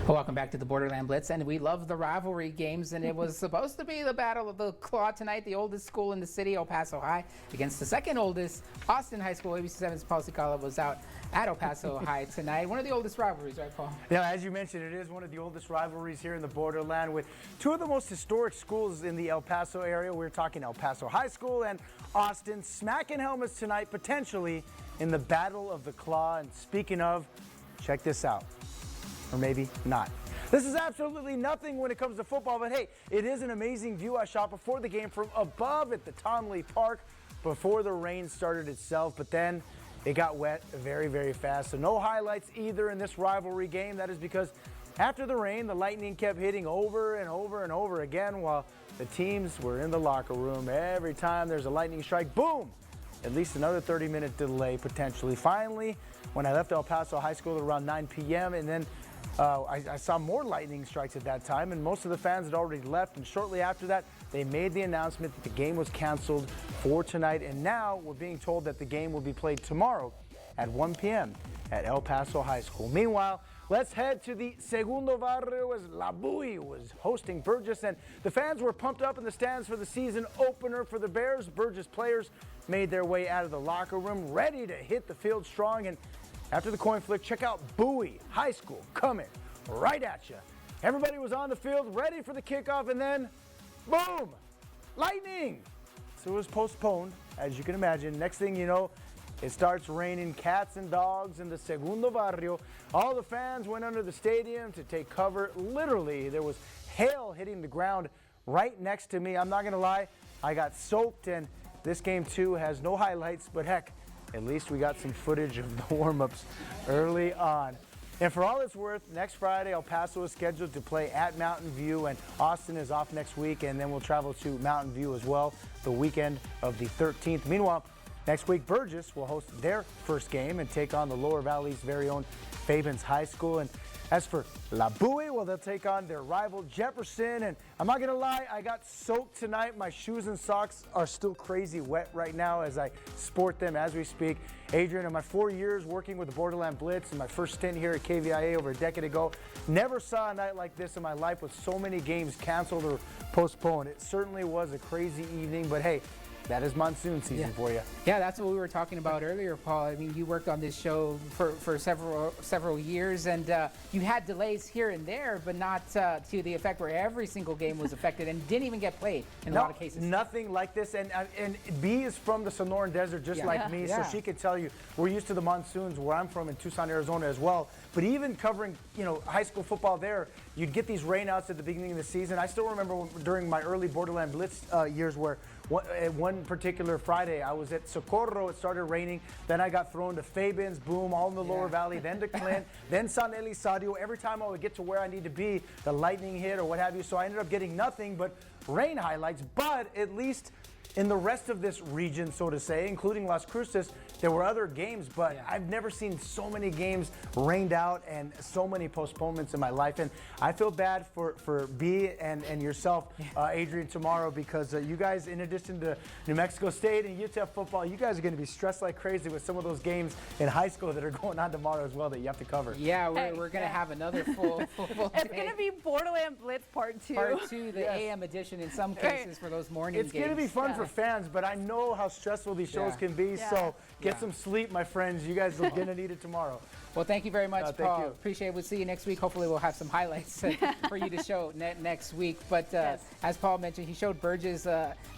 Welcome back to the Borderland Blitz, and we love the rivalry games, and it was supposed to be the battle of the claw tonight. The oldest school in the city, El Paso High, against the second oldest, Austin High School. ABC7's Paul Cicala was out at El Paso High tonight. One of the oldest rivalries, right, Paul? Yeah, as you mentioned, it is one of the oldest rivalries here in the Borderland, with two of the most historic schools in the El Paso area. We're talking El Paso High School and Austin, smacking helmets tonight, potentially in the battle of the claw. And speaking of, check this out. Or maybe not. This is absolutely nothing when it comes to football, but hey, it is an amazing view I shot before the game from above at the Tom Lee Park before the rain started itself, but then it got wet very, very fast. So no highlights either in this rivalry game. That is because after the rain, the lightning kept hitting over and over and over again while the teams were in the locker room. Every time there's a lightning strike, boom! At least another 30-minute delay potentially. Finally, when I left El Paso High School at around 9 p.m. and then I saw more lightning strikes at that time, and most of the fans had already left, and shortly after that, they made the announcement that the game was canceled for tonight, and now we're being told that the game will be played tomorrow at 1 p.m. at El Paso High School. Meanwhile, let's head to the Segundo Barrio, as La Bui was hosting Burgess, and the fans were pumped up in the stands for the season opener for the Bears. Burgess players made their way out of the locker room, ready to hit the field strong, and after the coin flick, check out Bowie High School coming right at you. Everybody was on the field ready for the kickoff, and then, boom, lightning. So it was postponed, as you can imagine. Next thing you know, it starts raining cats and dogs in the Segundo Barrio. All the fans went under the stadium to take cover. Literally, there was hail hitting the ground right next to me. I'm not going to lie, I got soaked, and this game, too, has no highlights, but heck, at least we got some footage of the warm-ups early on. And for all it's worth, next Friday, El Paso is scheduled to play at Mountain View, and Austin is off next week, and then we'll travel to Mountain View as well the weekend of the 13th. Meanwhile, next week, Burgess will host their first game and take on the Lower Valley's very own Fabens High School. And as for La Bui, well, they'll take on their rival Jefferson. And I'm not going to lie, I got soaked tonight. My shoes and socks are still crazy wet right now as I sport them as we speak. Adrian, in my 4 years working with the Borderland Blitz and my first stint here at KVIA over a decade ago, never saw a night like this in my life with so many games canceled or postponed. It certainly was a crazy evening, but hey, that is monsoon season for you. Yeah, that's what we were talking about earlier, Paul. I mean, you worked on this show for several years, and you had delays here and there, but not to the effect where every single game was affected and didn't even get played in a lot of cases. Nothing like this. And B is from the Sonoran Desert, just like me, so she could tell you we're used to the monsoons where I'm from in Tucson, Arizona as well. But even covering, high school football there, you'd get these rainouts at the beginning of the season. I still remember during my early Borderland Blitz years where one particular Friday, I was at Socorro, it started raining, then I got thrown to Fabens, boom, all in the Lower Valley, then to Clint, then San Elisario. Every time I would get to where I need to be, the lightning hit or what have you, so I ended up getting nothing but rain highlights. But at least in the rest of this region, so to say, including Las Cruces, there were other games, but I've never seen so many games rained out and so many postponements in my life. And I feel bad for B and yourself, Adrian, tomorrow, because you guys, in addition to New Mexico State and UTEP football, you guys are going to be stressed like crazy with some of those games in high school that are going on tomorrow as well that you have to cover. Yeah, we're going to have another full It's going to be Borderland Blitz Part 2. Part 2, the AM edition in some cases for those morning games. It's going to be fun for fans, but I know how stressful these shows can be, so get some sleep, my friends. You guys are going to need it tomorrow. Well, thank you very much, Paul. You. Appreciate it. We'll see you next week. Hopefully we'll have some highlights for you to show next week. But as Paul mentioned, he showed Burgess.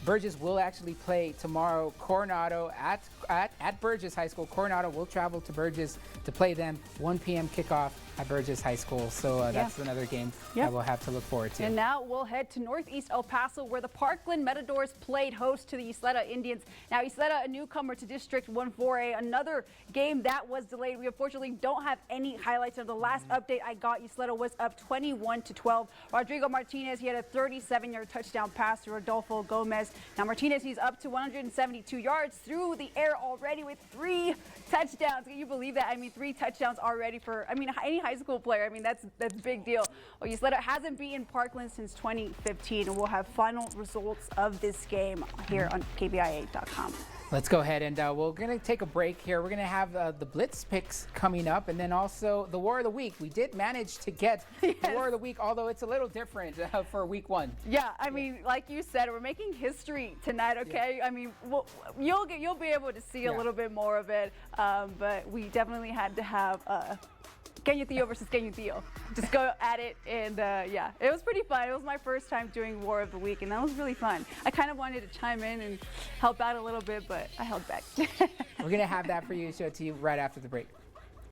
Burgess will actually play tomorrow. Coronado at Burgess High School. Coronado will travel to Burgess to play them. 1 p.m. kickoff at Burgess High School. So that's another game that we'll have to look forward to. And now we'll head to Northeast El Paso, where the Parkland Matadors played host to the Isleta Indians. Now, Isleta, a newcomer to District 1-4A, another game that was delayed. We unfortunately don't have any highlights of the last update I got. Isleta was up 21-12. Rodrigo Martinez, he had a 37-yard touchdown pass to Rodolfo Gomez. Now, Martinez, he's up to 172 yards through the air already with 3 touchdowns. Can you believe that? I mean, 3 touchdowns already for, any high school player. I mean, that's a big deal. Well, Isleta hasn't beaten Parkland since 2015, and we'll have final results of this game here on KBIA.com. Let's go ahead and we're going to take a break here. We're going to have the Blitz picks coming up, and then also the War of the Week. We did manage to get the War of the Week, although it's a little different for week 1. Yeah, I mean, like you said, we're making history tonight, okay? Yeah. I mean, you'll be able to see a little bit more of it, but we definitely had to have Kenyo Theo versus Kenyo Theo. Just go at it, and yeah, it was pretty fun. It was my first time doing War of the Week, and that was really fun. I kind of wanted to chime in and help out a little bit, but I held back. We're going to have that for you, show it to you right after the break.